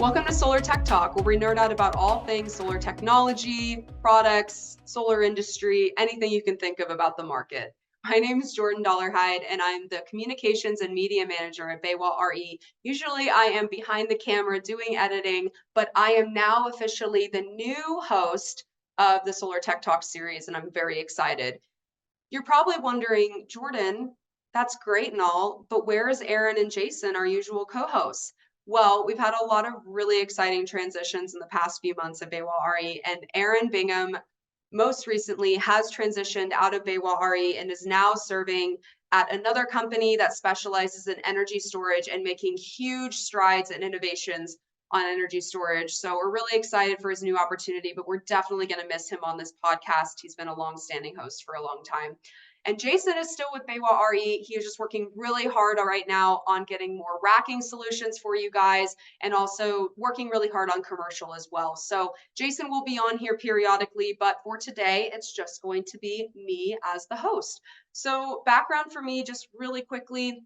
Welcome to Solar Tech Talk, where we nerd out about all things solar technology, products, solar industry, anything you can think of about the market. My name is Jordan Dollarhide, and I'm the Communications and Media Manager at BayWa RE. Usually I am behind the camera doing editing, but I am now officially the new host of the Solar Tech Talk series, and I'm very excited. You're probably wondering, Jordan, that's great and all, but where is Aaron and Jason, our usual co-hosts? Well, we've had a lot of really exciting transitions in the past few months at BayWa RE, and Aaron Bingham most recently has transitioned out of BayWa RE and is now serving at another company that specializes in energy storage and making huge strides and innovations on energy storage. So we're really excited for his new opportunity, but we're definitely going to miss him on this podcast. He's been a long-standing host for a long time. And Jason is still with BayWa RE. He is just working really hard right now on getting more racking solutions for you guys and also working really hard on commercial as well. So Jason will be on here periodically, but for today, it's just going to be me as the host. So background for me, just really quickly,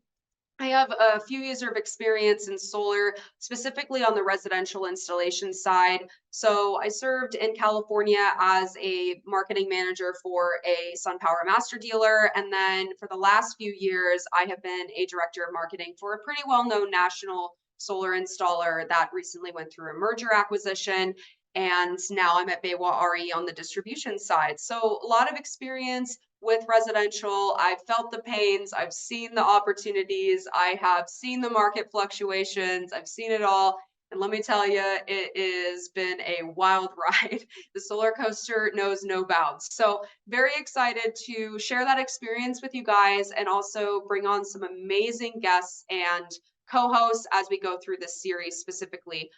I have a few years of experience in solar, specifically on the residential installation side. So I served in California as a marketing manager for a SunPower master dealer. And then for the last few years, I have been a director of marketing for a pretty well-known national solar installer that recently went through a merger acquisition. And now I'm at BayWa RE on the distribution side. So a lot of experience with residential. I've felt the pains, I've seen the opportunities, I have seen the market fluctuations, I've seen it all. And let me tell you, it has been a wild ride. The solar coaster knows no bounds. So very excited to share that experience with you guys and also bring on some amazing guests and co-hosts as we go through this series specifically.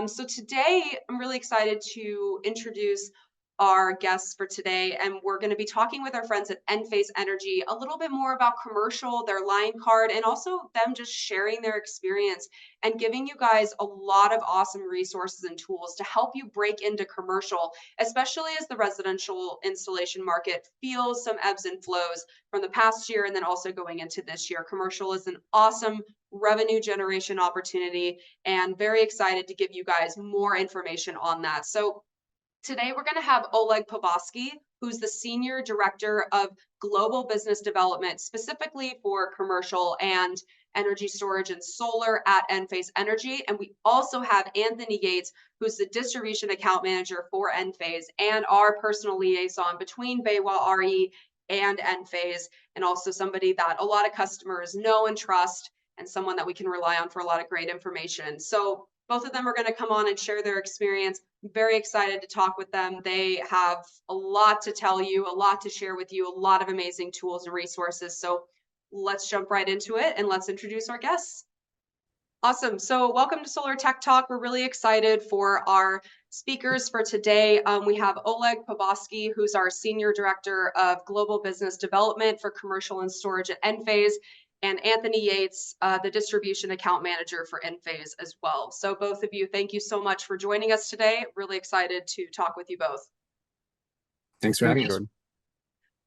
So today, I'm really excited to introduce our guests for today, and we're going to be talking with our friends at Enphase Energy a little bit more about commercial, their line card, and also them just sharing their experience and giving you guys a lot of awesome resources and tools to help you break into commercial, especially as the residential installation market feels some ebbs and flows from the past year and then also going into this year. Commercial is an awesome revenue generation opportunity, and very excited to give you guys more information on that. So today, we're going to have Oleg Popovsky, who's the Senior Director of Global Business Development, specifically for commercial and energy storage and solar at Enphase Energy. And we also have Anthony Yates, who's the Distribution Account Manager for Enphase and our personal liaison between BayWa RE and Enphase, and also somebody that a lot of customers know and trust, and someone that we can rely on for a lot of great information. So both of them are going to come on and share their experience. I'm very excited to talk with them. They have a lot to tell you, a lot to share with you, a lot of amazing tools and resources. So let's jump right into it and let's introduce our guests. Awesome. So welcome to Solar Tech Talk. We're really excited for our speakers for today. We have Oleg Popovsky, who's our Senior Director of Global Business Development for Commercial and Storage at Enphase, and Anthony Yates, the Distribution Account Manager for Enphase as well. So both of you, thank you so much for joining us today. Really excited to talk with you both. Thanks for having us.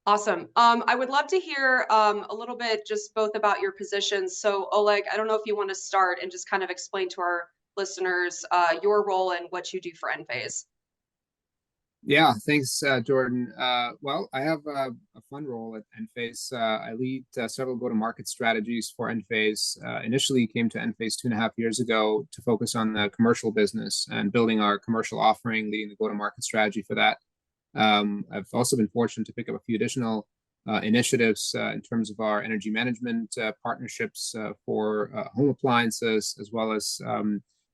Awesome. I would love to hear a little bit just both about your positions. So Oleg, I don't know if you want to start and just kind of explain to our listeners your role and what you do for Enphase. Yeah, thanks, Jordan. Well, I have a fun role at Enphase. I lead several go-to-market strategies for Enphase. Initially came to Enphase 2.5 years ago to focus on the commercial business and building our commercial offering, leading the go-to-market strategy for that. I've also been fortunate to pick up a few additional initiatives in terms of our energy management partnerships for home appliances, as well as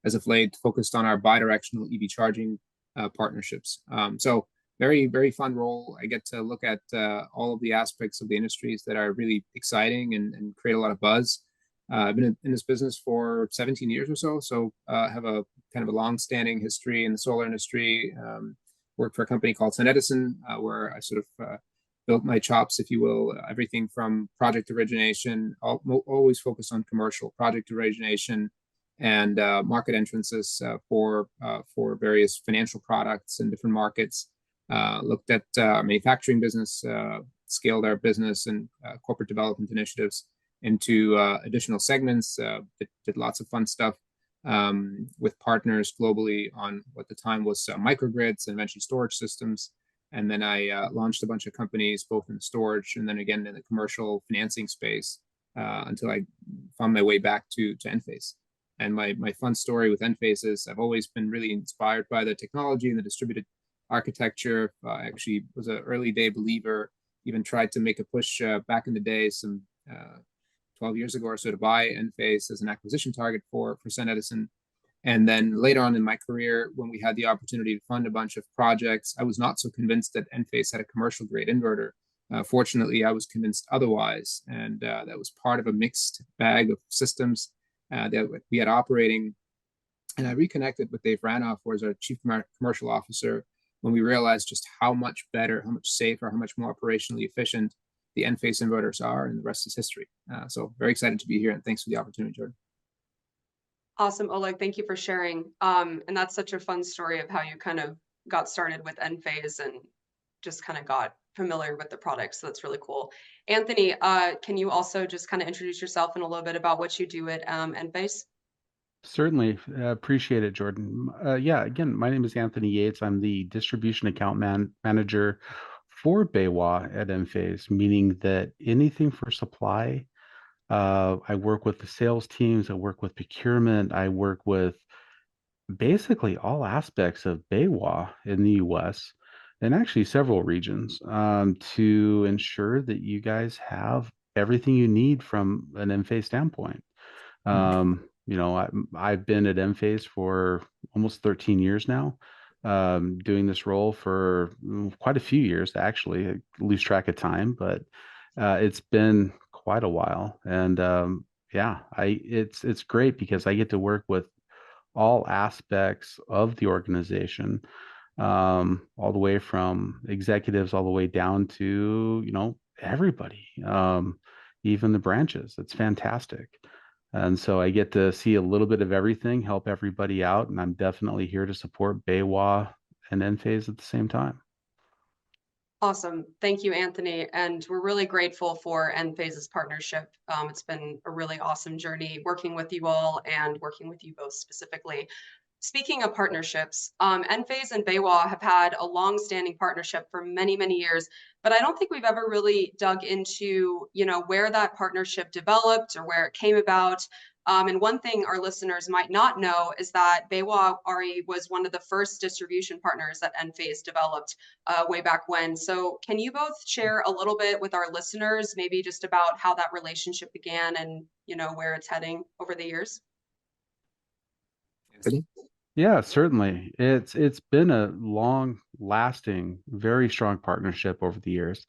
of late, focused on our bi-directional EV charging partnerships. So very, very fun role. I get to look at all of the aspects of the industries that are really exciting and create a lot of buzz. I've been in this business for 17 years or so have a kind of a long-standing history in the solar industry. Worked for a company called SunEdison, where I sort of built my chops, if you will, everything from project origination, always focused on commercial project origination, and market entrances for various financial products in different markets. Looked at manufacturing business, scaled our business and corporate development initiatives into additional segments. Did lots of fun stuff with partners globally on what the time was microgrids and eventually storage systems. And then I launched a bunch of companies, both in storage and then again in the commercial financing space, until I found my way back to Enphase. And my fun story with Enphase is I've always been really inspired by the technology and the distributed architecture. I actually was an early day believer, even tried to make a push back in the day, some 12 years ago or so, to buy Enphase as an acquisition target for SunEdison. And then later on in my career, when we had the opportunity to fund a bunch of projects, I was not so convinced that Enphase had a commercial grade inverter. Fortunately, I was convinced otherwise. And that was part of a mixed bag of systems that we had operating. And I reconnected with Dave Ranoff, who was our chief commercial officer, when we realized just how much better, how much safer, how much more operationally efficient the Enphase inverters are, and the rest is history. So very excited to be here, and thanks for the opportunity, Jordan. Awesome, Oleg. Thank you for sharing. And that's such a fun story of how you kind of got started with Enphase and just kind of got familiar with the product. So that's really cool. Anthony, can you also just kind of introduce yourself and a little bit about what you do at Enphase? Certainly. Appreciate it, Jordan. Yeah, again, my name is Anthony Yates. I'm the distribution account manager for BayWa at Enphase, meaning that anything for supply, I work with the sales teams, I work with procurement, I work with basically all aspects of BayWa in the US and actually several regions, to ensure that you guys have everything you need from an Enphase standpoint. I've been at Enphase for almost 13 years now, doing this role for quite a few years, actually. I lose track of time, but it's been quite a while. And yeah, it's great because I get to work with all aspects of the organization, all the way from executives all the way down to, everybody, even the branches. It's fantastic. And so I get to see a little bit of everything, help everybody out, and I'm definitely here to support BayWa and Enphase at the same time. Awesome. Thank you, Anthony. And we're really grateful for Enphase's partnership. It's been a really awesome journey working with you all and working with you both specifically. Speaking of partnerships, Enphase and BayWa have had a long-standing partnership for many, many years, but I don't think we've ever really dug into, where that partnership developed or where it came about. And one thing our listeners might not know is that BayWa RE was one of the first distribution partners that Enphase developed way back when. So can you both share a little bit with our listeners, maybe just about how that relationship began and, where it's heading over the years? Anthony? Yeah, certainly. It's been a long lasting, very strong partnership over the years.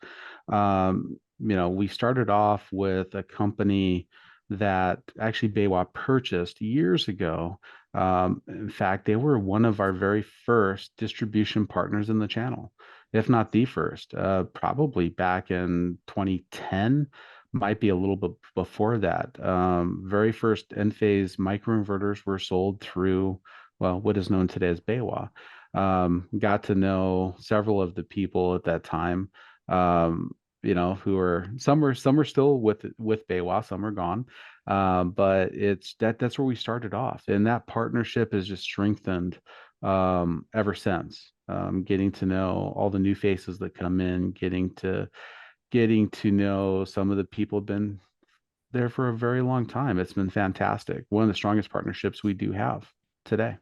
We started off with a company that actually BayWa purchased years ago. In fact, they were one of our very first distribution partners in the channel, if not the first, probably back in 2010, might be a little bit before that. Very first Enphase microinverters were sold through, well, what is known today as BayWa. Got to know several of the people at that time, who are some are still with BayWa, some are gone. But that's where we started off, and that partnership has just strengthened ever since. Getting to know all the new faces that come in, getting to know some of the people have been there for a very long time. It's been fantastic. One of the strongest partnerships we do have today.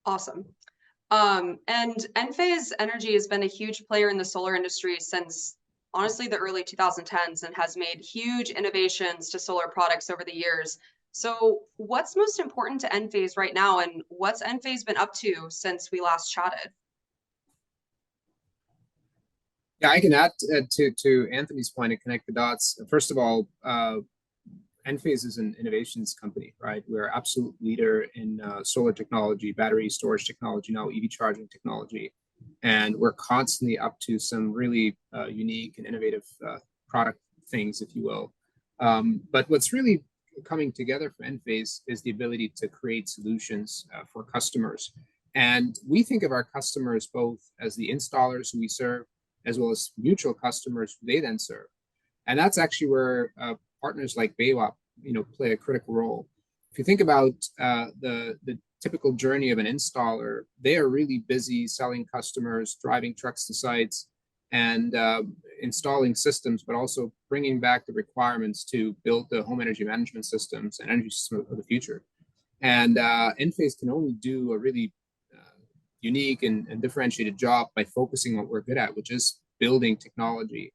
Awesome. And Enphase Energy has been a huge player in the solar industry since honestly the early 2010s and has made huge innovations to solar products over the years. So what's most important to Enphase right now, and what's Enphase been up to since we last chatted? Yeah, I can add to Anthony's point and connect the dots. First of all, Enphase is an innovations company, right? We're an absolute leader in solar technology, battery storage technology, now EV charging technology. And we're constantly up to some really unique and innovative product things, if you will. But what's really coming together for Enphase is the ability to create solutions for customers. And we think of our customers both as the installers who we serve, as well as mutual customers who they then serve. And that's actually where partners like BayWa play a critical role. If you think about the typical journey of an installer, they are really busy selling customers, driving trucks to sites, and installing systems, but also bringing back the requirements to build the home energy management systems and energy system of the future. And Enphase can only do a really unique and differentiated job by focusing on what we're good at, which is building technology.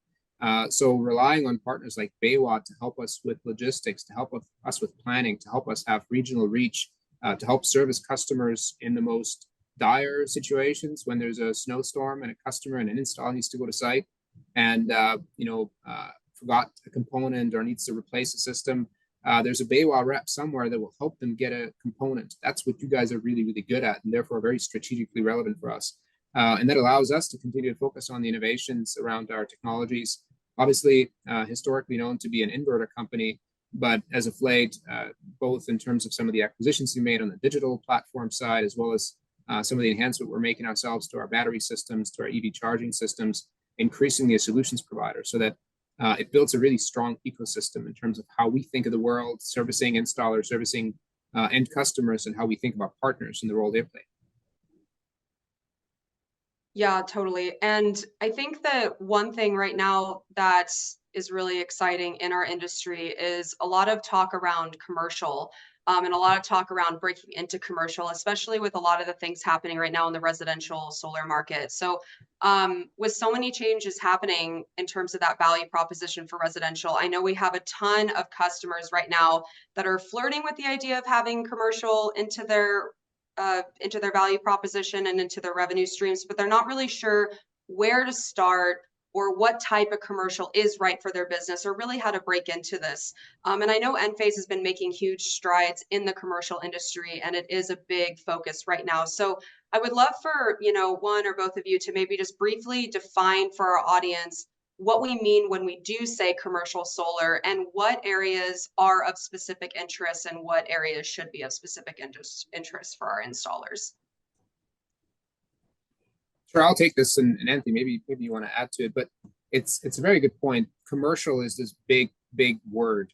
So relying on partners like BayWa to help us with logistics, to help us with planning, to help us have regional reach, to help service customers in the most dire situations when there's a snowstorm and a customer and an install needs to go to site and forgot a component or needs to replace a system. There's a BayWa rep somewhere that will help them get a component. That's what you guys are really, really good at, and therefore very strategically relevant for us. And that allows us to continue to focus on the innovations around our technologies. Obviously, historically known to be an inverter company, but as of late, both in terms of some of the acquisitions we made on the digital platform side, as well as some of the enhancement we're making ourselves to our battery systems, to our EV charging systems, increasingly a solutions provider, so that it builds a really strong ecosystem in terms of how we think of the world, servicing installers, servicing end customers, and how we think about partners and the role they play. Yeah, totally. And I think that one thing right now that is really exciting in our industry is a lot of talk around commercial, and a lot of talk around breaking into commercial, especially with a lot of the things happening right now in the residential solar market. So with so many changes happening in terms of that value proposition for residential, I know we have a ton of customers right now that are flirting with the idea of having commercial into their value proposition and into their revenue streams, but they're not really sure where to start or what type of commercial is right for their business or really how to break into this. And I know Enphase has been making huge strides in the commercial industry, and it is a big focus right now. So I would love for, one or both of you to maybe just briefly define for our audience what we mean when we do say commercial solar and what areas are of specific interest and what areas should be of specific interest for our installers. Sure, I'll take this, and Anthony, maybe you want to add to it, but it's a very good point. Commercial is this big word.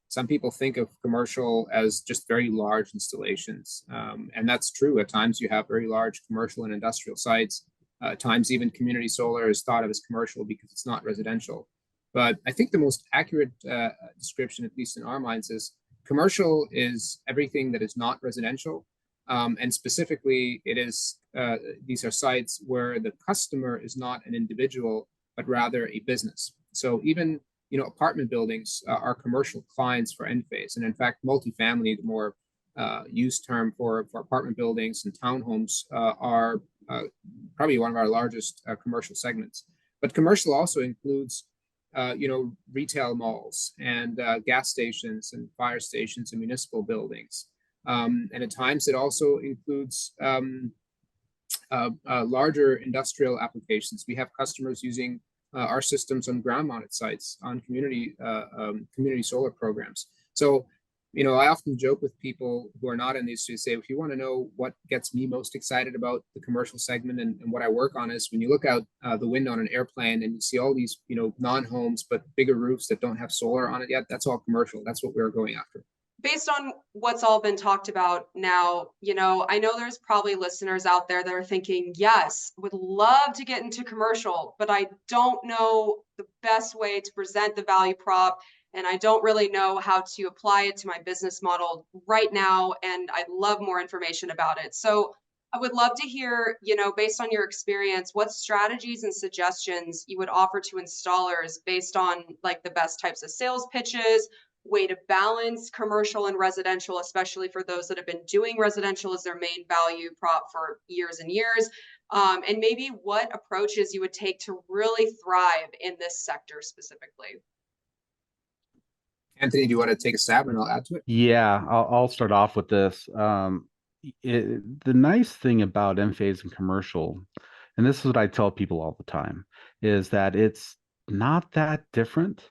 Some people think of commercial as just very large installations, and that's true. At times you have very large commercial and industrial sites. At times even community solar is thought of as commercial because it's not residential. But I think the most accurate description, at least in our minds, is commercial is everything that is not residential. And specifically, these are sites where the customer is not an individual, but rather a business. So even apartment buildings are commercial clients for Enphase, and in fact, multifamily, the more used term for apartment buildings and townhomes, are probably one of our largest commercial segments. But commercial also includes retail malls and gas stations and fire stations and municipal buildings. And at times it also includes larger industrial applications. We have customers using our systems on ground-mounted sites, on community solar programs. So, I often joke with people who are not in the industry, say, if you want to know what gets me most excited about the commercial segment and what I work on, is when you look out the window on an airplane and you see all these, non-homes, but bigger roofs that don't have solar on it yet, that's all commercial. That's what we're going after. Based on what's all been talked about now, I know there's probably listeners out there that are thinking, yes, would love to get into commercial, but I don't know the best way to present the value prop, and I don't really know how to apply it to my business model right now, and I'd love more information about it. So I would love to hear, based on your experience, what strategies and suggestions you would offer to installers based on like the best types of sales pitches, way to balance commercial and residential, especially for those that have been doing residential as their main value prop for years and years, and maybe what approaches you would take to really thrive in this sector specifically. Anthony, do you want to take a stab and I'll add to it? Yeah, I'll start off with this. The nice thing about Enphase and commercial, and this is what I tell people all the time, is that it's not that different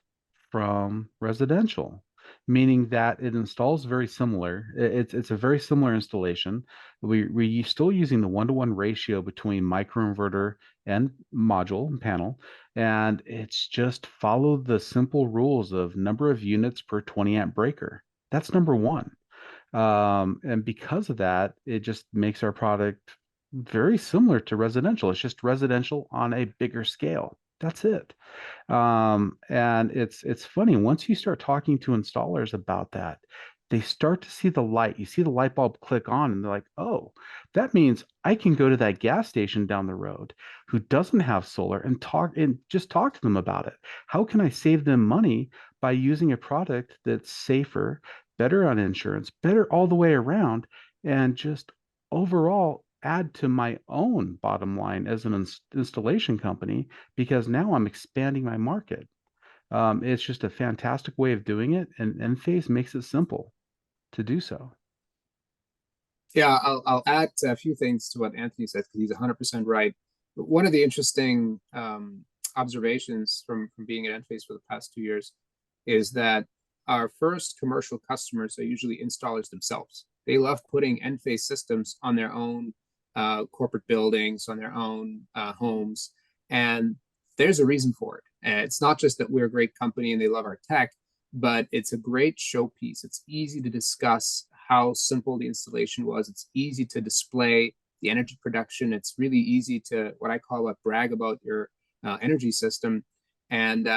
from residential. meaning that it installs very similar. It's a very similar installation. We still using the 1-to-1 ratio between microinverter and module and panel, and it's just follow the simple rules of number of units per 20 amp breaker. That's number one. And because of that, it just makes our product very similar to residential. It's just residential on a bigger scale. That's it. And it's funny, once you start talking to installers about that, they start to see the light. You see the light bulb click on, and they're like, oh, that means I can go to that gas station down the road who doesn't have solar and just talk to them about it. How can I save them money by using a product that's safer, better on insurance, better all the way around, and just overall add to my own bottom line as an installation company, because now I'm expanding my market. It's just a fantastic way of doing it, and Enphase makes it simple to do so. Yeah, I'll add a few things to what Anthony said because he's 100% right. But one of the interesting observations from being at Enphase for the past 2 years is that our first commercial customers are usually installers themselves. They love putting Enphase systems on their own corporate buildings, on their own homes, and there's a reason for it. And it's not just that we're a great company and they love our tech, but it's a great showpiece. It's easy to discuss how simple the installation was. It's easy to display the energy production. It's really easy to, what I call, brag about your energy system. And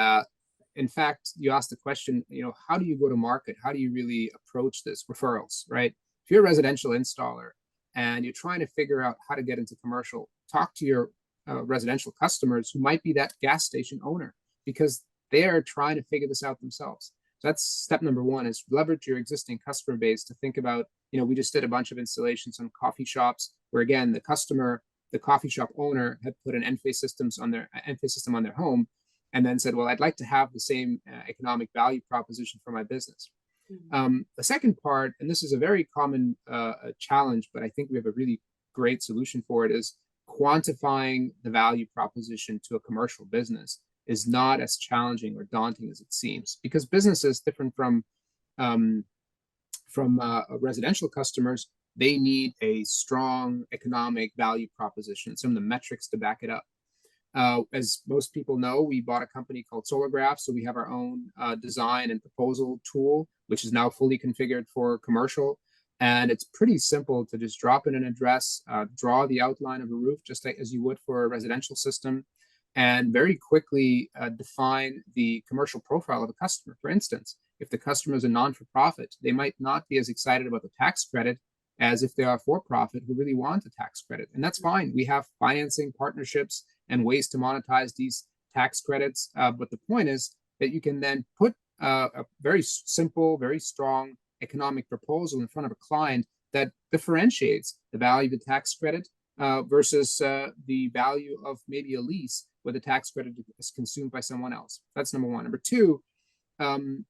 in fact, you asked the question, how do you go to market? How do you really approach this? Referrals, right? If you're a residential installer and you're trying to figure out how to get into commercial, talk to your residential customers who might be that gas station owner, because they are trying to figure this out themselves. So that's step number one, is leverage your existing customer base to think about, we just did a bunch of installations on coffee shops where, again, the coffee shop owner had put an Enphase system on their home, and then said, well, I'd like to have the same economic value proposition for my business. The second part, and this is a very common challenge, but I think we have a really great solution for it, is quantifying the value proposition to a commercial business is not as challenging or daunting as it seems, because businesses different from residential customers, they need a strong economic value proposition, some of the metrics to back it up. As most people know, we bought a company called Solargraph, so we have our own design and proposal tool, which is now fully configured for commercial. And it's pretty simple to just drop in an address, draw the outline of a roof, just like as you would for a residential system, and very quickly define the commercial profile of a customer. For instance, if the customer is a non-for-profit, they might not be as excited about the tax credit as if they are for-profit who really want a tax credit. And that's fine. We have financing partnerships and ways to monetize these tax credits. But the point is that you can then put a very simple, very strong economic proposal in front of a client that differentiates the value of the tax credit versus the value of maybe a lease where the tax credit is consumed by someone else. That's number one. Number two,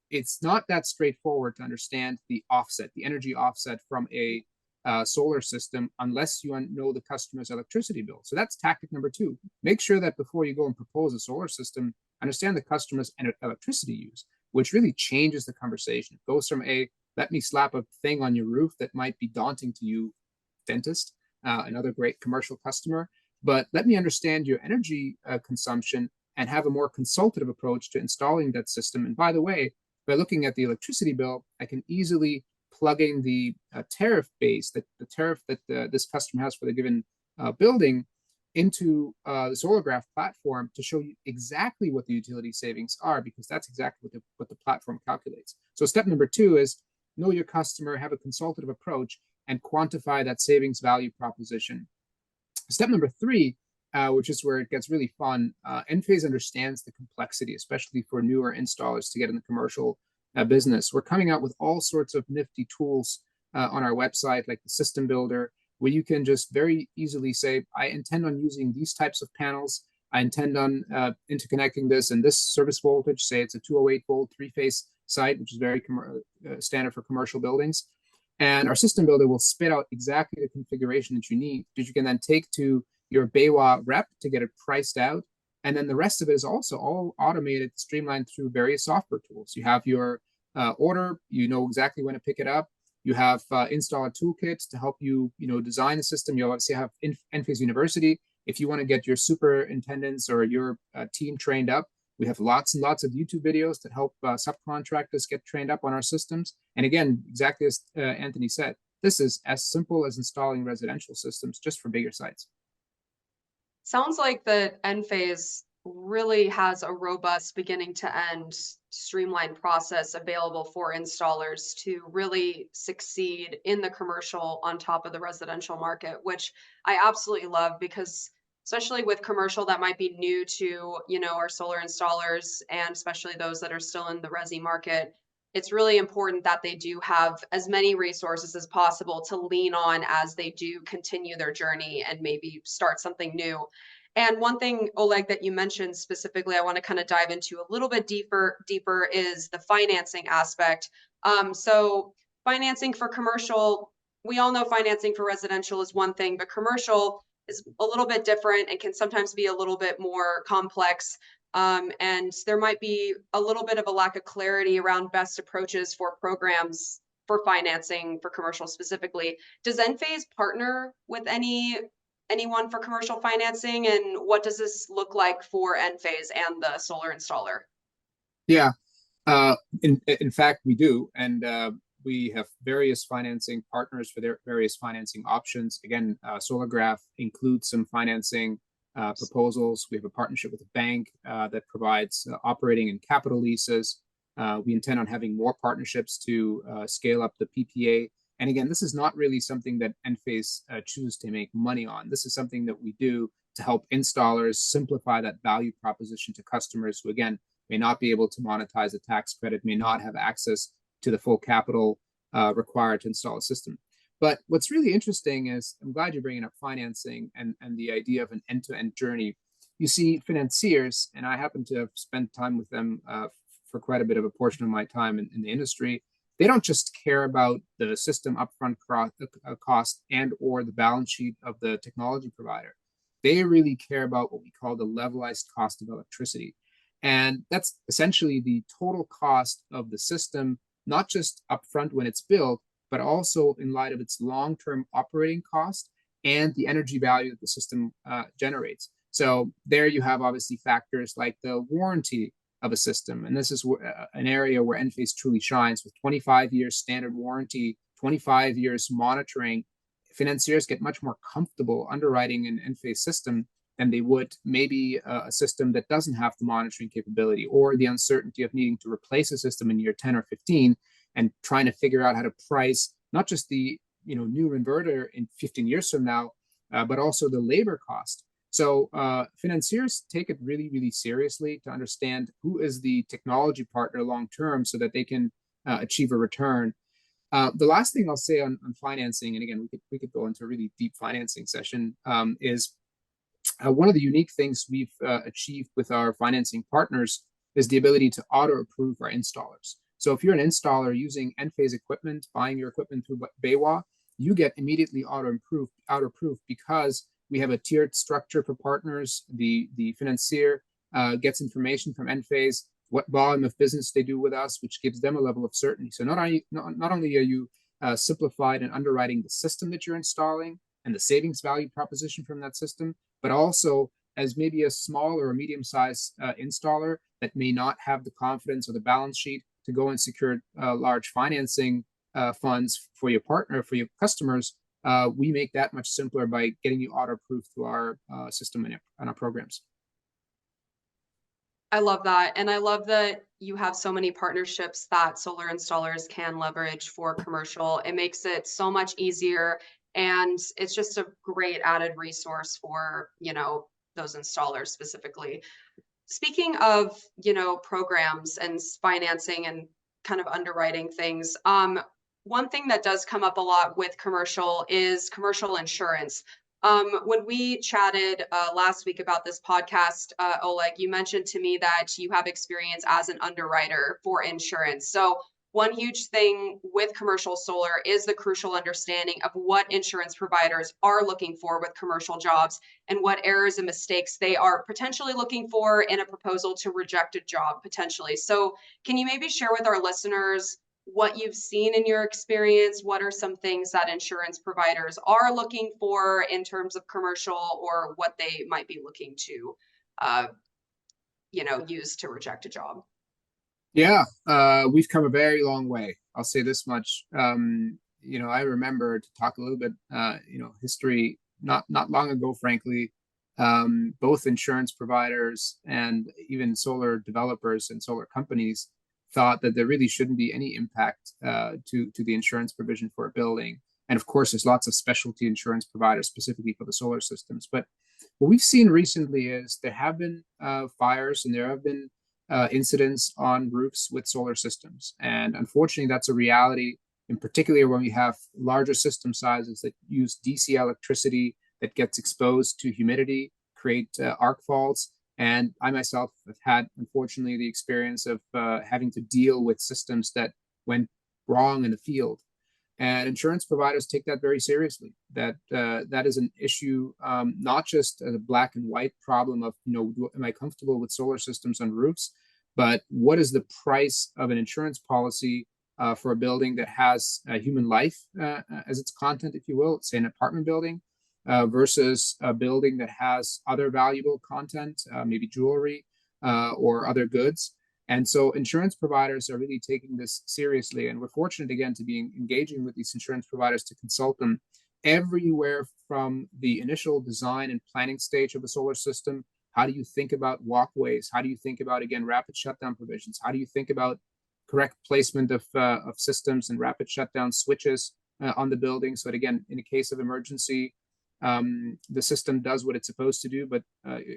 it's not that straightforward to understand the offset, the energy offset from a solar system, unless you know the customer's electricity bill. So that's tactic number two. Make sure that before you go and propose a solar system, understand the customer's electricity use, which really changes the conversation. It goes from let me slap a thing on your roof that might be daunting to you, dentist, another great commercial customer, but let me understand your energy consumption and have a more consultative approach to installing that system. And by the way, by looking at the electricity bill, I can easily plug in the tariff base, the tariff that this customer has for the given building, into the Solargraph platform to show you exactly what the utility savings are, because that's exactly what the platform calculates. So step number two is know your customer, have a consultative approach, and quantify that savings value proposition. Step number three, which is where it gets really fun, Enphase understands the complexity, especially for newer installers to get in the commercial business. We're coming out with all sorts of nifty tools on our website, like the System Builder, where you can just very easily say, I intend on using these types of panels. I intend on interconnecting this and this service voltage, say it's a 208 volt three-phase site, which is very standard for commercial buildings. And our System Builder will spit out exactly the configuration that you need, that you can then take to your BayWa rep to get it priced out. And then the rest of it is also all automated, streamlined through various software tools. You have your order, you know exactly when to pick it up. You have installer toolkits to help you, design a system. You obviously have Enphase University. If you want to get your superintendents or your team trained up, we have lots and lots of YouTube videos that help subcontractors get trained up on our systems. And again, exactly as Anthony said, this is as simple as installing residential systems just for bigger sites. Sounds like the Enphase really has a robust beginning to end streamlined process available for installers to really succeed in the commercial on top of the residential market, which I absolutely love because especially with commercial that might be new to, our solar installers and especially those that are still in the resi market, it's really important that they do have as many resources as possible to lean on as they do continue their journey and maybe start something new. And one thing, Oleg, that you mentioned specifically, I want to kind of dive into a little bit deeper is the financing aspect. So financing for commercial, we all know financing for residential is one thing, but commercial is a little bit different and can sometimes be a little bit more complex. And there might be a little bit of a lack of clarity around best approaches for programs for financing for commercial specifically. Does Enphase partner with anyone for commercial financing, and what does this look like for Enphase and the solar installer? Yeah, in fact, we do, and we have various financing partners for their various financing options. Again, Solargraph includes some financing proposals. We have a partnership with a bank that provides operating and capital leases. We intend on having more partnerships to scale up the PPA. And again, this is not really something that Enphase chooses to make money on. This is something that we do to help installers simplify that value proposition to customers who, again, may not be able to monetize a tax credit, may not have access to the full capital required to install a system. But what's really interesting is, I'm glad you're bringing up financing and the idea of an end-to-end journey. You see financiers, and I happen to have spent time with them for quite a bit of a portion of my time in the industry. They don't just care about the system upfront cost and or the balance sheet of the technology provider. They really care about what we call the levelized cost of electricity. And that's essentially the total cost of the system, not just upfront when it's built, but also in light of its long-term operating cost and the energy value that the system generates. So there you have obviously factors like the warranty of a system. And this is an area where Enphase truly shines with 25 years standard warranty, 25 years monitoring. Financiers get much more comfortable underwriting an Enphase system than they would maybe a system that doesn't have the monitoring capability or the uncertainty of needing to replace a system in year 10 or 15 and trying to figure out how to price not just the new inverter in 15 years from now, but also the labor cost. So financiers take it really, really seriously to understand who is the technology partner long-term so that they can achieve a return. The last thing I'll say on financing, and again, we could go into a really deep financing session, is one of the unique things we've achieved with our financing partners is the ability to auto-approve our installers. So if you're an installer using Enphase equipment, buying your equipment through BayWa, you get immediately auto-approved because we have a tiered structure for partners. The financier gets information from Enphase, what volume of business they do with us, which gives them a level of certainty. So not only are you simplified in underwriting the system that you're installing and the savings value proposition from that system, but also as maybe a small or a medium-sized installer that may not have the confidence or the balance sheet to go and secure large financing funds for your partner, for your customers, we make that much simpler by getting you auto-approved through our system and our programs. I love that. And I love that you have so many partnerships that solar installers can leverage for commercial. It makes it so much easier. And it's just a great added resource for, those installers specifically. Speaking of, programs and financing and kind of underwriting things, one thing that does come up a lot with commercial is commercial insurance. When we chatted last week about this podcast, Oleg, you mentioned to me that you have experience as an underwriter for insurance. So one huge thing with commercial solar is the crucial understanding of what insurance providers are looking for with commercial jobs and what errors and mistakes they are potentially looking for in a proposal to reject a job potentially. So can you maybe share with our listeners what you've seen in your experience? What are some things that insurance providers are looking for in terms of commercial, or what they might be looking to, uh, use to reject a job? Yeah, we've come a very long way. I'll say this much. I remember, to talk a little bit, history not long ago, frankly, both insurance providers and even solar developers and solar companies thought that there really shouldn't be any impact to the insurance provision for a building. And of course, there's lots of specialty insurance providers specifically for the solar systems. But what we've seen recently is there have been fires, and there have been incidents on roofs with solar systems. And unfortunately, that's a reality, in particular when we have larger system sizes that use DC electricity that gets exposed to humidity, create arc faults. And I myself have had, unfortunately, the experience of having to deal with systems that went wrong in the field. And insurance providers take that very seriously. That is an issue, not just a black and white problem of, am I comfortable with solar systems on roofs, but what is the price of an insurance policy for a building that has human life as its content, if you will, say an apartment building, versus a building that has other valuable content, maybe jewelry or other goods. And so insurance providers are really taking this seriously. And we're fortunate, again, to be engaging with these insurance providers to consult them everywhere from the initial design and planning stage of a solar system. How do you think about walkways? How do you think about, again, rapid shutdown provisions? How do you think about correct placement of systems and rapid shutdown switches on the building? So that, again, in a case of emergency, the system does what it's supposed to do, but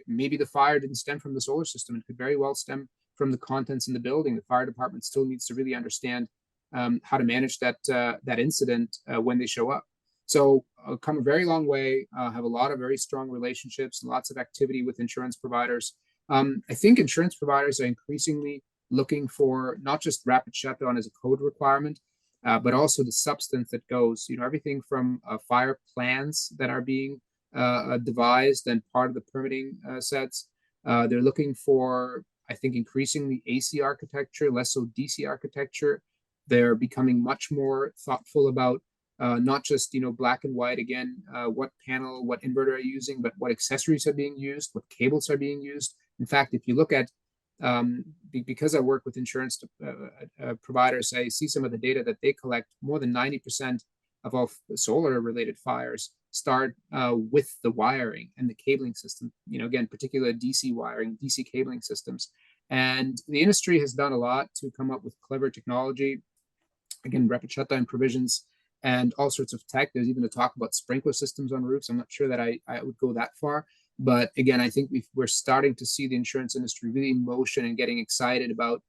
maybe the fire didn't stem from the solar system. It could very well stem from the contents in the building. The fire department still needs to really understand how to manage that incident when they show up. So come a very long way, have a lot of very strong relationships and lots of activity with insurance providers. I think insurance providers are increasingly looking for not just rapid shutdown as a code requirement, but also the substance that goes, everything from fire plans that are being devised and part of the permitting sets. They're looking for, I think, increasingly AC architecture, less so DC architecture. They're becoming much more thoughtful about not just, black and white, again, what panel, what inverter are you using, but what accessories are being used, what cables are being used. In fact, if you look at, because I work with insurance providers, I see some of the data that they collect. More than 90% of all solar related fires start with the wiring and the cabling system, again, particularly DC wiring, DC cabling systems. And the industry has done a lot to come up with clever technology, again, rapid shutdown provisions and all sorts of tech. There's even a talk about sprinkler systems on roofs. I'm not sure that I would go that far. But again, I think we're starting to see the insurance industry really in motion and getting excited about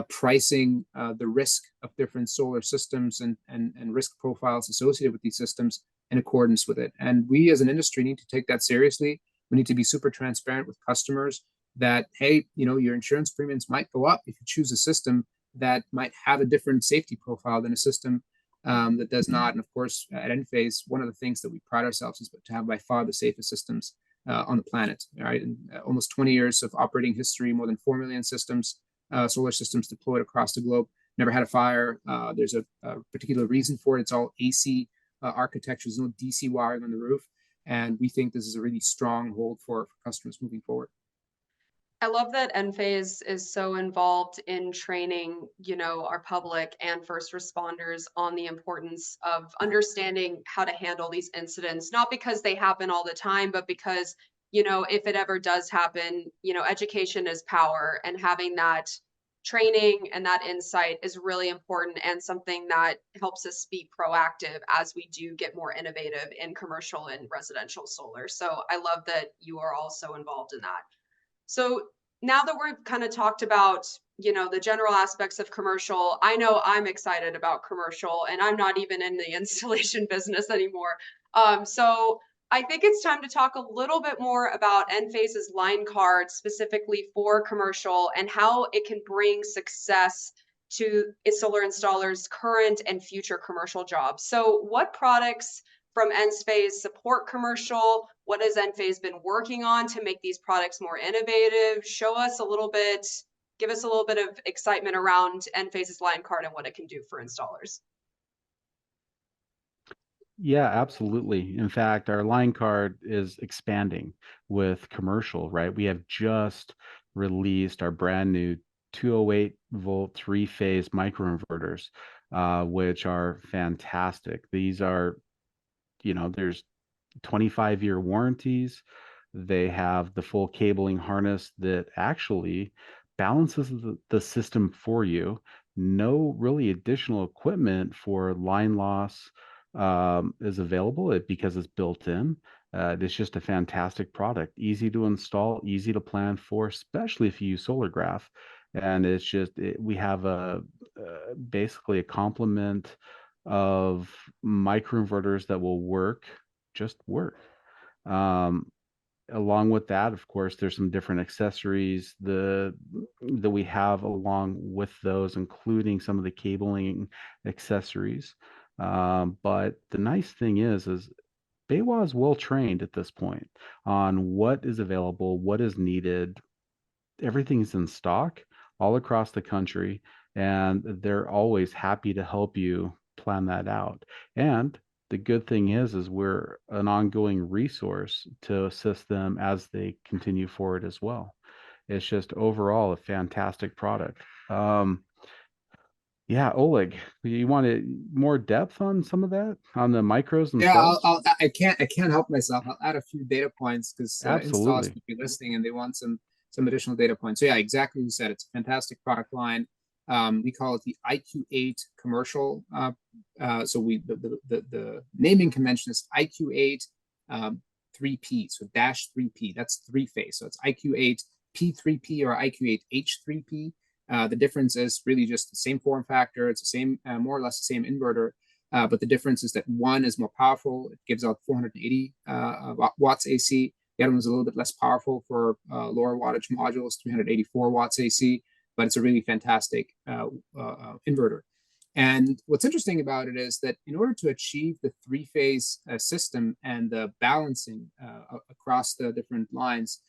pricing the risk of different solar systems and risk profiles associated with these systems in accordance with it. And we as an industry need to take that seriously. We need to be super transparent with customers that, hey, your insurance premiums might go up if you choose a system that might have a different safety profile than a system that does not. And of course, at Enphase, one of the things that we pride ourselves is to have by far the safest systems on the planet. All right, and almost 20 years of operating history, more than 4 million systems, solar systems deployed across the globe. Never had a fire. There's a particular reason for it. It's all AC architecture. There's no DC wiring on the roof, and we think this is a really strong hold for customers moving forward. I love that Enphase is so involved in training, our public and first responders on the importance of understanding how to handle these incidents, not because they happen all the time, but because, if it ever does happen, education is power, and having that training and that insight is really important and something that helps us be proactive as we do get more innovative in commercial and residential solar. So I love that you are also involved in that. So now that we've kind of talked about, the general aspects of commercial, I know I'm excited about commercial, and I'm not even in the installation business anymore. So I think it's time to talk a little bit more about Enphase's line card specifically for commercial and how it can bring success to solar installers' current and future commercial jobs. So what products from Enphase support commercial? What has Enphase been working on to make these products more innovative? Show us a little bit, give us a little bit of excitement around Enphase's line card and what it can do for installers. Yeah, absolutely. In fact, our line card is expanding with commercial, right? We have just released our brand new 208 volt three-phase microinverters, which are fantastic. These are, there's 25-year warranties. They have the full cabling harness that actually balances the system for you. No really additional equipment for line loss is available because it's built in. It's just a fantastic product, easy to install, easy to plan for, especially if you use SolarGraph. And it's just we have basically a complement of microinverters that will just work. Um, Along with that, of course, there's some different accessories that we have along with those, including some of the cabling accessories. But the nice thing is BayWa is well trained at this point on what is available, what is needed. Everything's in stock all across the country, and they're always happy to help you plan that out. And the good thing is we're an ongoing resource to assist them as they continue forward as well. It's just overall a fantastic product. Yeah, Oleg, you wanted more depth on some of that, on the micros Yeah, themselves? I can't help myself. I'll add a few data points because installers Absolutely. could be listening and they want some additional data points. So yeah, exactly as you said, it's a fantastic product line. We call it the IQ8 commercial. So the naming convention is IQ8 3P, so dash 3P. That's three phase. So it's IQ8 P3P or IQ8 H3P. The difference is really just the same form factor. It's the same, more or less the same inverter. But the difference is that one is more powerful. It gives out 480 watts AC. The other one's a little bit less powerful for lower wattage modules, 384 watts AC, but it's a really fantastic inverter. And what's interesting about it is that in order to achieve the three-phase system and the balancing across the different lines,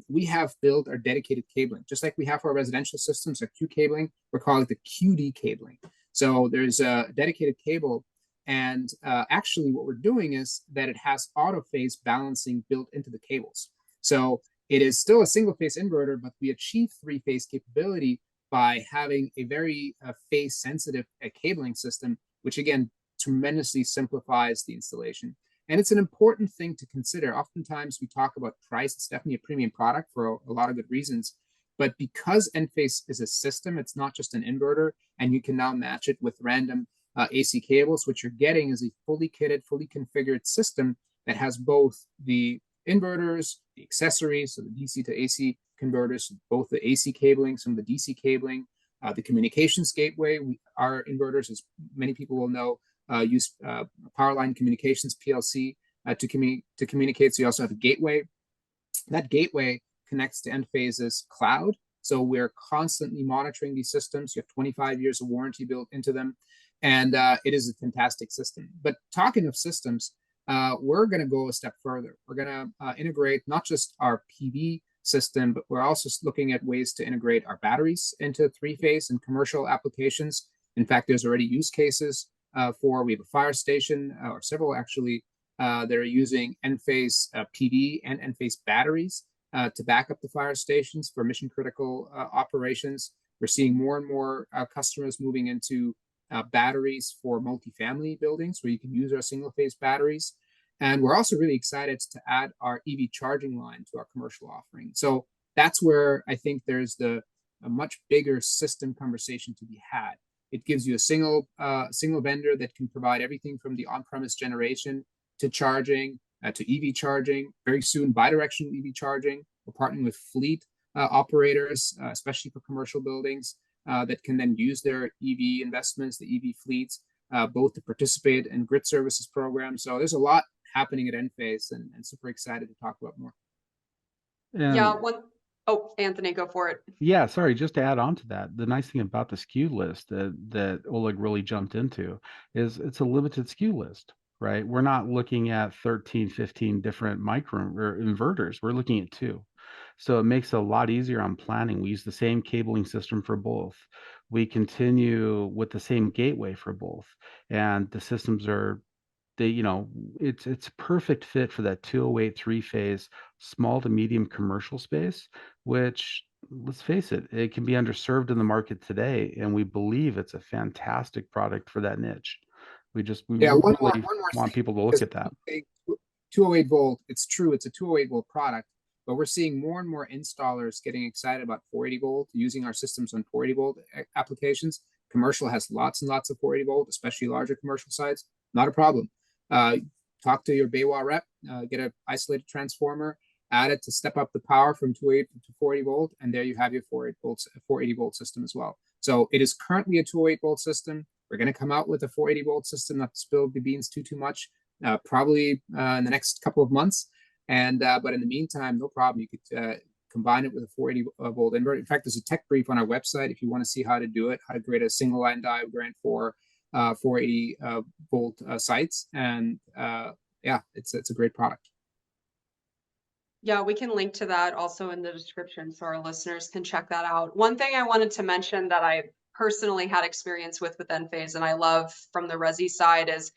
we have built our dedicated cabling, just like we have for our residential systems, our Q cabling. We're calling it the QD cabling. So there's a dedicated cable, and actually what we're doing is that it has auto phase balancing built into the cables. So it is still a single phase inverter, but we achieve three-phase capability by having a very phase sensitive cabling system, which again tremendously simplifies the installation. And it's an important thing to consider. Oftentimes we talk about price. It's definitely a premium product for a lot of good reasons. But because Enphase is a system, it's not just an inverter, and you can now match it with random AC cables. What you're getting is a fully kitted, fully configured system that has both the inverters, the accessories, so the DC to AC converters, both the AC cabling, some of the DC cabling, the communications gateway. Our inverters, as many people will know, use Powerline Communications PLC to communicate. So you also have a gateway. That gateway connects to Enphase's cloud. So we're constantly monitoring these systems. You have 25 years of warranty built into them. And it is a fantastic system. But talking of systems, we're going to go a step further. We're going to integrate not just our PV system, but we're also looking at ways to integrate our batteries into three-phase and commercial applications. In fact, there's already use cases we have a fire station, or several actually, that are using Enphase PV and Enphase batteries to back up the fire stations for mission critical operations. We're seeing more and more customers moving into batteries for multifamily buildings where you can use our single phase batteries. And we're also really excited to add our EV charging line to our commercial offering. So that's where I think there's a much bigger system conversation to be had. It gives you a single vendor that can provide everything from the on-premise generation to charging, to EV charging, very soon bidirectional EV charging. We're partnering with fleet operators, especially for commercial buildings, that can then use their EV investments, the EV fleets, both to participate in grid services programs. So there's a lot happening at Enphase, and super excited to talk about more. Yeah, Oh, Anthony, go for it. Yeah, sorry, just to add on to that, the nice thing about the SKU list that Oleg really jumped into is it's a limited SKU list, right? We're not looking at 13, 15 different micro or inverters. We're looking at two. So it makes it a lot easier on planning. We use the same cabling system for both. We continue with the same gateway for both. And the systems are they, it's a perfect fit for that 208 three-phase small to medium commercial space, which, let's face it, it can be underserved in the market today, and we believe it's a fantastic product for that niche. We Yeah, really one more want thing, people to look because at that. 208 volt, it's true, it's a 208 volt product, but we're seeing more and more installers getting excited about 480 volt, using our systems on 480 volt applications. Commercial has lots and lots of 480 volt, especially larger commercial sites. Not a problem. Talk to your BayWa rep, get an isolated transformer, add it to step up the power from 280 to 480 volt, and there you have your 480 volt system as well. So it is currently a 208 volt system. We're going to come out with a 480 volt system, not to spill the beans too much, probably in the next couple of months. And but in the meantime, no problem. You could combine it with a 480 volt inverter. In fact, there's a tech brief on our website if you want to see how to do it, how to create a single line diagram for 480 volt sites. And yeah, it's a great product. Yeah, we can link to that also in the description so our listeners can check that out. One thing I wanted to mention that I personally had experience with Enphase and I love from the Resi side is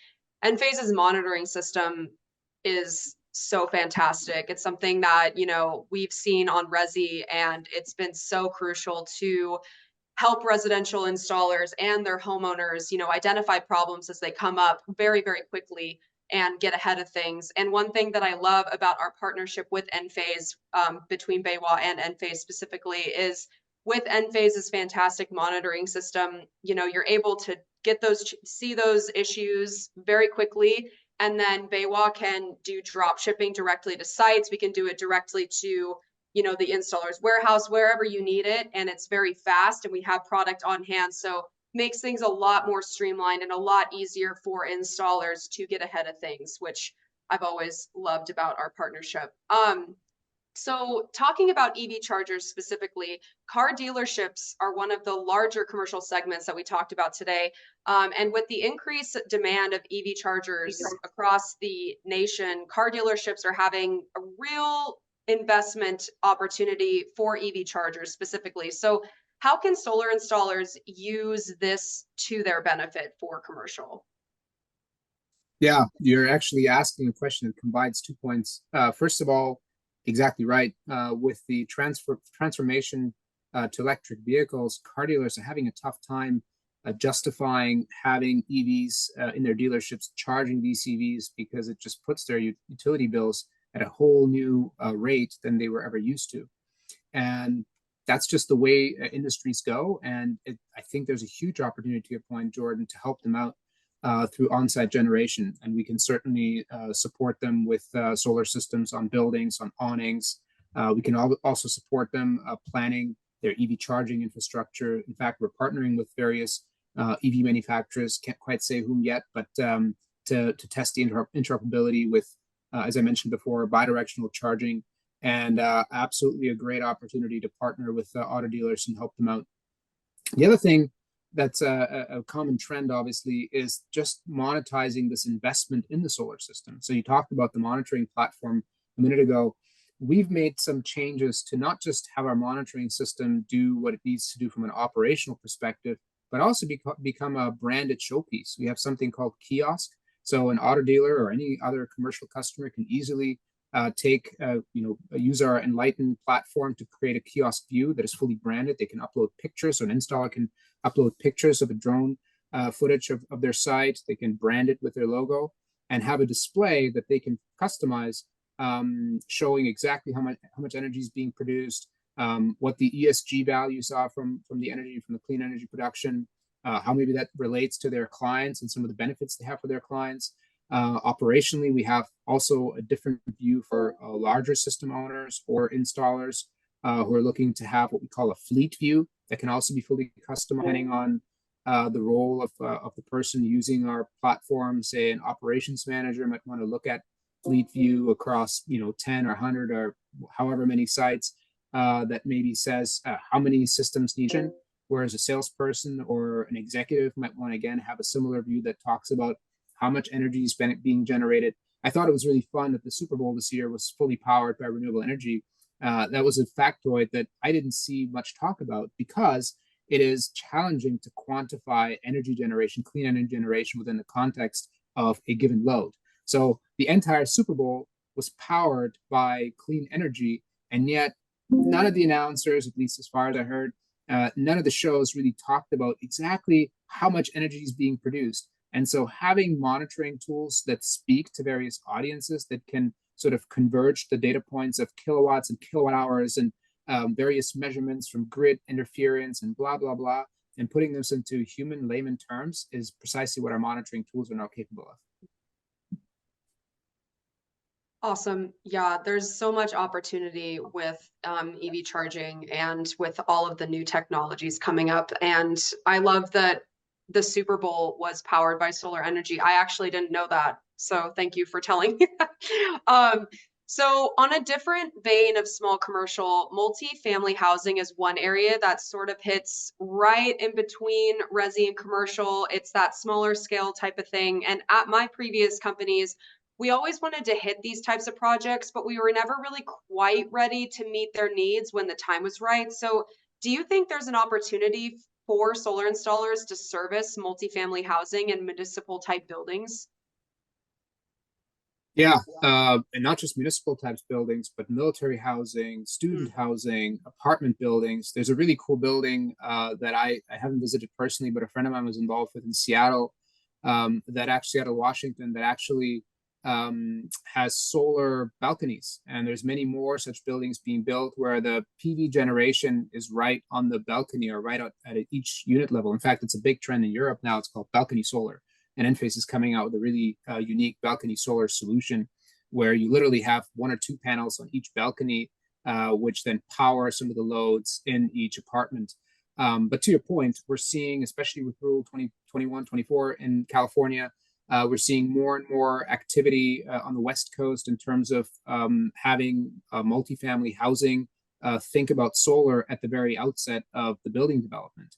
Enphase's monitoring system is so fantastic. It's something that, we've seen on Resi and it's been so crucial to help residential installers and their homeowners, identify problems as they come up very, very quickly and get ahead of things. And one thing that I love about our partnership with Enphase, between BayWa and Enphase specifically, is with Enphase's fantastic monitoring system, you're able to see those issues very quickly. And then BayWa can do drop shipping directly to sites. We can do it directly to the installer's warehouse, wherever you need it. And it's very fast and we have product on hand. So makes things a lot more streamlined and a lot easier for installers to get ahead of things, which I've always loved about our partnership. So talking about EV chargers specifically, car dealerships are one of the larger commercial segments that we talked about today. And with the increased demand of EV chargers across the nation, car dealerships are having a real investment opportunity for EV chargers specifically. So how can solar installers use this to their benefit for commercial? Yeah, you're actually asking a question that combines 2 points. First of all, exactly right. With the transformation to electric vehicles, car dealers are having a tough time justifying having EVs in their dealerships, charging these EVs, because it just puts their utility bills at a whole new rate than they were ever used to. And that's just the way industries go. And I think there's a huge opportunity, to your point, Jordan, to help them out through on-site generation. And we can certainly support them with solar systems on buildings, on awnings. We can also support them planning their EV charging infrastructure. In fact, we're partnering with various EV manufacturers, can't quite say whom yet, but to test the interoperability with, as I mentioned before, bidirectional charging. And absolutely a great opportunity to partner with auto dealers and help them out. The other thing that's a common trend, obviously, is just monetizing this investment in the solar system. So you talked about the monitoring platform a minute ago. We've made some changes to not just have our monitoring system do what it needs to do from an operational perspective, but also become a branded showpiece. We have something called kiosk. So an auto dealer or any other commercial customer can easily use our Enlighten platform to create a kiosk view that is fully branded. They can upload pictures, so an installer can upload pictures of a drone footage of their site. They can brand it with their logo and have a display that they can customize, showing exactly how much energy is being produced, what the ESG values are from the energy, from the clean energy production, how maybe that relates to their clients and some of the benefits they have for their clients. Operationally, we have also a different view for larger system owners or installers who are looking to have what we call a fleet view that can also be fully customized depending on the role of the person using our platform. Say an operations manager might want to look at fleet view across 10 or 100 or however many sites. that maybe says how many systems need, whereas a salesperson or an executive might want to again have a similar view that talks about how much energy is being generated. I thought it was really fun that the Super Bowl this year was fully powered by renewable energy. That was a factoid that I didn't see much talk about because it is challenging to quantify energy generation, clean energy generation within the context of a given load. So the entire Super Bowl was powered by clean energy, and yet none of the announcers, at least as far as I heard, none of the shows really talked about exactly how much energy is being produced. And so having monitoring tools that speak to various audiences that can sort of converge the data points of kilowatts and kilowatt hours and various measurements from grid interference and blah, blah, blah, and putting this into human layman terms is precisely what our monitoring tools are now capable of. Awesome. Yeah, there's so much opportunity with EV charging and with all of the new technologies coming up. And I love that the Super Bowl was powered by solar energy. I actually didn't know that. So thank you for telling me that. So on a different vein of small commercial, multi-family housing is one area that sort of hits right in between resi and commercial. It's that smaller scale type of thing. And at my previous companies, we always wanted to hit these types of projects, but we were never really quite ready to meet their needs when the time was right. So do you think there's an opportunity for solar installers to service multifamily housing and municipal type buildings? Yeah, and not just municipal types buildings, but military housing, student housing, apartment buildings. There's a really cool building that I haven't visited personally, but a friend of mine was involved with in Seattle, that actually out of Washington, that actually has solar balconies. And there's many more such buildings being built where the PV generation is right on the balcony or right at each unit level. In fact, it's a big trend in Europe now. It's called balcony solar. And Enphase is coming out with a really unique balcony solar solution where you literally have one or two panels on each balcony, which then power some of the loads in each apartment. But to your point, we're seeing, especially with Rule 2021, 24 in California, we're seeing more and more activity on the West Coast in terms of having multifamily housing think about solar at the very outset of the building development.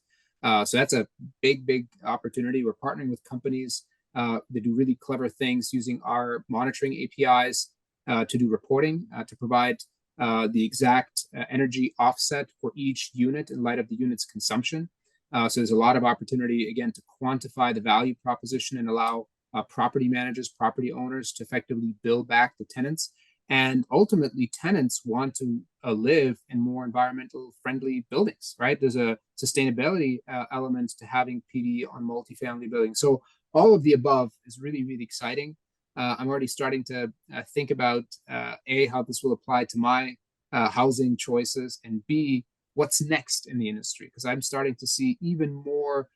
So that's a big, big opportunity. We're partnering with companies that do really clever things using our monitoring APIs to do reporting, to provide the exact energy offset for each unit in light of the unit's consumption. So there's a lot of opportunity, again, to quantify the value proposition and allow property managers, property owners to effectively bill back the tenants. And ultimately, tenants want to live in more environmental friendly buildings, right? There's a sustainability element to having PV on multifamily buildings. So all of the above is really, really exciting. I'm already starting to think about A, how this will apply to my housing choices, and B, what's next in the industry, because I'm starting to see even more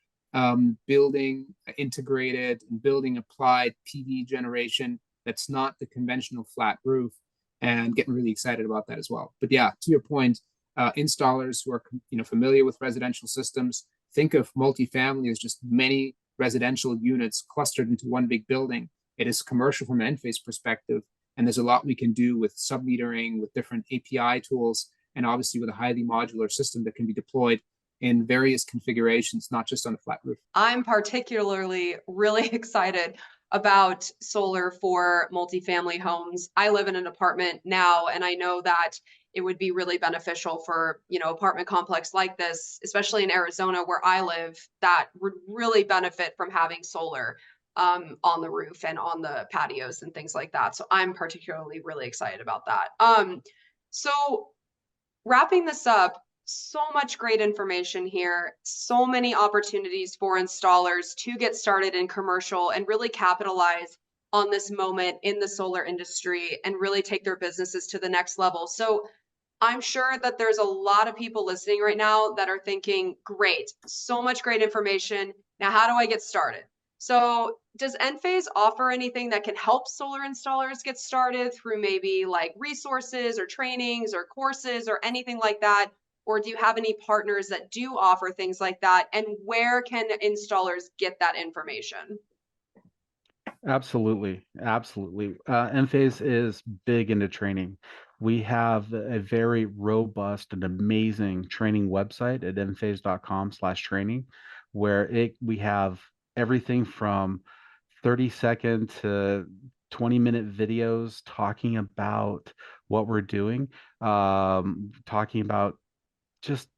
building integrated and building applied PV generation that's not the conventional flat roof, and getting really excited about that as well. But yeah, to your point, installers who are familiar with residential systems, think of multifamily as just many residential units clustered into one big building. It is commercial from an Enphase perspective, and there's a lot we can do with sub-metering, with different API tools, and obviously with a highly modular system that can be deployed in various configurations, not just on a flat roof. I'm particularly really excited about solar for multifamily homes. I live in an apartment now, and I know that it would be really beneficial for, apartment complex like this, especially in Arizona where I live, that would really benefit from having solar on the roof and on the patios and things like that. So I'm particularly really excited about that. So wrapping this up, so much great information here, so many opportunities for installers to get started in commercial and really capitalize on this moment in the solar industry and really take their businesses to the next level. So I'm sure that there's a lot of people listening right now that are thinking, great, so much great information. Now, how do I get started? So does Enphase offer anything that can help solar installers get started through maybe like resources or trainings or courses or anything like that? Or do you have any partners that do offer things like that? And where can installers get that information? Absolutely. Absolutely. Enphase is big into training. We have a very robust and amazing training website at enphase.com/training, where we have everything from 30-second to 20-minute videos talking about what we're doing, talking about just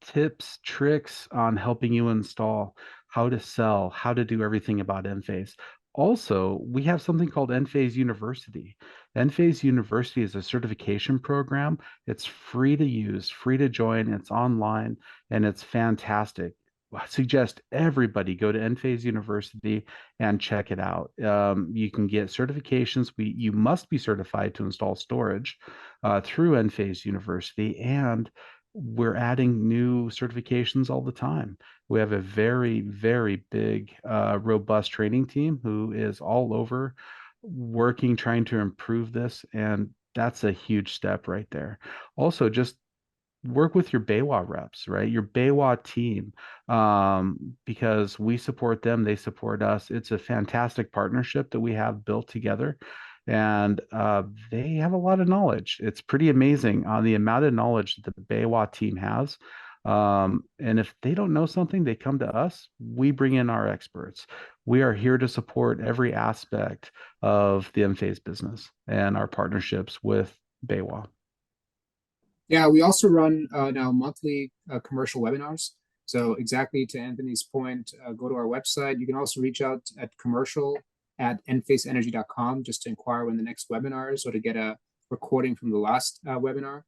tips, tricks on helping you install, how to sell, how to do everything about Enphase. Also, we have something called Enphase University. Enphase University is a certification program. It's free to use, free to join, it's online, and it's fantastic. I suggest everybody go to Enphase University and check it out. You can get certifications. You must be certified to install storage through Enphase University, and we're adding new certifications all the time. We have a very, very big, robust training team who is all over working, trying to improve this. And that's a huge step right there. Also, just work with your BayWa reps, right? Your BayWa team, because we support them, they support us. It's a fantastic partnership that we have built together, and they have a lot of knowledge. It's pretty amazing on the amount of knowledge that the BayWa team has. And if they don't know something, they come to us. We bring in our experts. We are here to support every aspect of the Enphase business and our partnerships with BayWa. Yeah, we also run now monthly commercial webinars. So exactly to Anthony's point, go to our website. You can also reach out at commercial@enfaceenergy.com just to inquire when the next webinar is or to get a recording from the last webinar.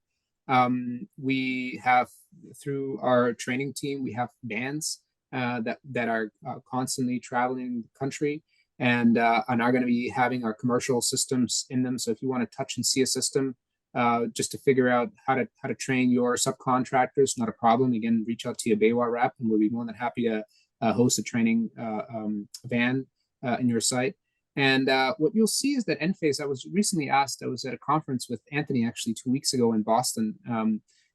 We have, through our training team, we have vans that are constantly traveling the country and are going to be having our commercial systems in them. So if you want to touch and see a system, just to figure out how to train your subcontractors, not a problem. Again, reach out to your BayWa rep, and we'll be more than happy to host a training van in your site. And what you'll see is that Enphase, I was recently asked, I was at a conference with Anthony actually 2 weeks ago in Boston.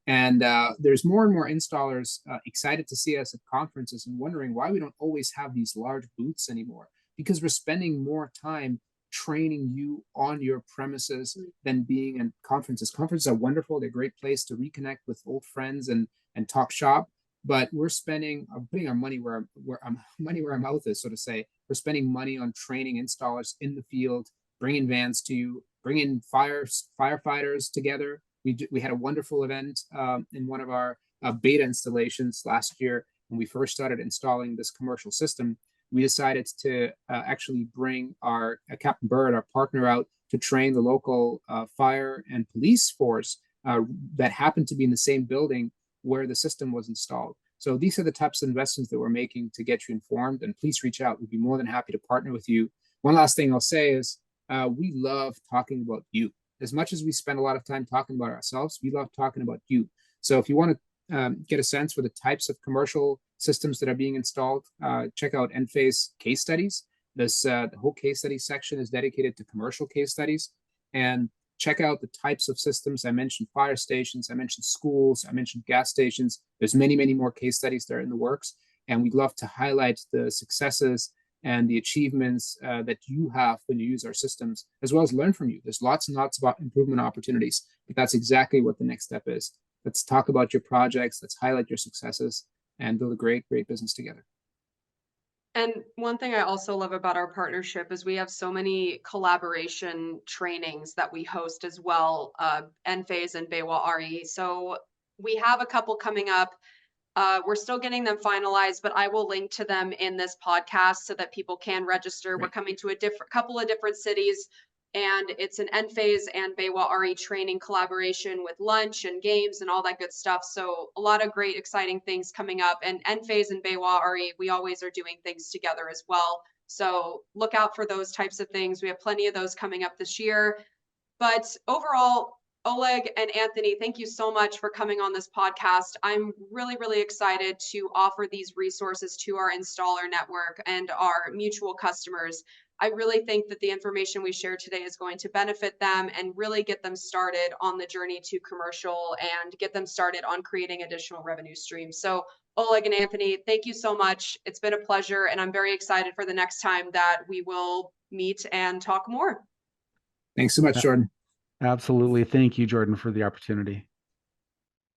And there's more and more installers excited to see us at conferences and wondering why we don't always have these large booths anymore, because we're spending more time training you on your premises than being in conferences. Conferences are wonderful. They're a great place to reconnect with old friends and talk shop. But we're putting our money where our mouth is, so to say. We're spending money on training installers in the field, bringing vans to you, bringing firefighters together. We had a wonderful event in one of our beta installations last year when we first started installing this commercial system. We decided to actually bring our Captain Bird, our partner, out to train the local fire and police force that happened to be in the same building where the system was installed. So these are the types of investments that we're making to get you informed, and please reach out. We'd be more than happy to partner with you. One last thing I'll say is we love talking about you. As much as we spend a lot of time talking about ourselves, we love talking about you. So if you want to get a sense for the types of commercial systems that are being installed, check out Enphase case studies. The whole case study section is dedicated to commercial case studies. And check out the types of systems. I mentioned fire stations, I mentioned schools, I mentioned gas stations. There's many, many more case studies that are in the works. And we'd love to highlight the successes and the achievements that you have when you use our systems, as well as learn from you. There's lots and lots of improvement opportunities, but that's exactly what the next step is. Let's talk about your projects, let's highlight your successes, and build a great, great business together. And one thing I also love about our partnership is we have so many collaboration trainings that we host as well, Enphase and BayWa RE. So we have a couple coming up. We're still getting them finalized, but I will link to them in this podcast so that people can register. Great. We're coming to a couple of different cities, and it's an Enphase and BayWa RE training collaboration with lunch and games and all that good stuff. So a lot of great, exciting things coming up. And Enphase and BayWa RE, we always are doing things together as well. So look out for those types of things. We have plenty of those coming up this year. But overall, Oleg and Anthony, thank you so much for coming on this podcast. I'm really, really excited to offer these resources to our installer network and our mutual customers. I really think that the information we shared today is going to benefit them and really get them started on the journey to commercial and get them started on creating additional revenue streams. So Oleg and Anthony, thank you so much. It's been a pleasure, and I'm very excited for the next time that we will meet and talk more. Thanks so much, Jordan. Absolutely. Thank you, Jordan, for the opportunity.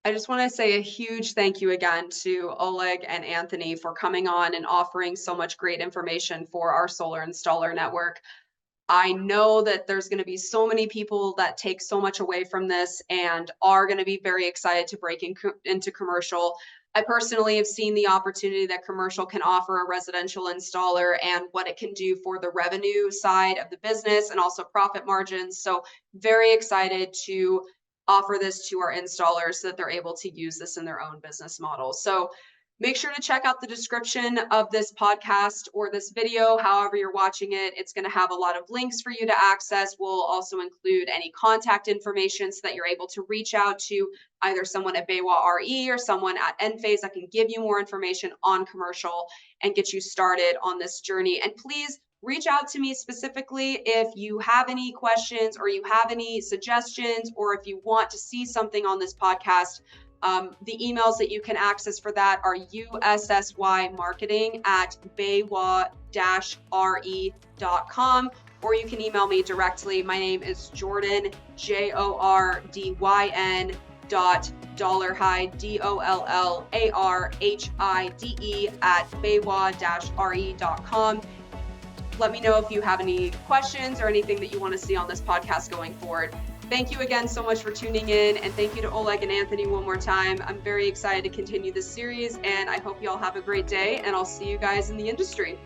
I just want to say a huge thank you again to Oleg and Anthony for coming on and offering so much great information for our solar installer network. I know that there's going to be so many people that take so much away from this and are going to be very excited to break into commercial. I personally have seen the opportunity that commercial can offer a residential installer and what it can do for the revenue side of the business and also profit margins. So very excited to offer this to our installers so that they're able to use this in their own business model. So make sure to check out the description of this podcast or this video, however you're watching it. It's going to have a lot of links for you to access. We'll also include any contact information so that you're able to reach out to either someone at BayWa RE or someone at Enphase that can give you more information on commercial and get you started on this journey. And please reach out to me specifically if you have any questions or you have any suggestions, or if you want to see something on this podcast. The emails that you can access for that are ussy-marketing@baywa-re.com, or you can email me directly. My name is Jordan, JORDYN $Dollarhide, DOLLARHIDE @baywa-re.com. Let me know if you have any questions or anything that you want to see on this podcast going forward. Thank you again so much for tuning in, and thank you to Oleg and Anthony one more time. I'm very excited to continue this series, and I hope you all have a great day, and I'll see you guys in the industry.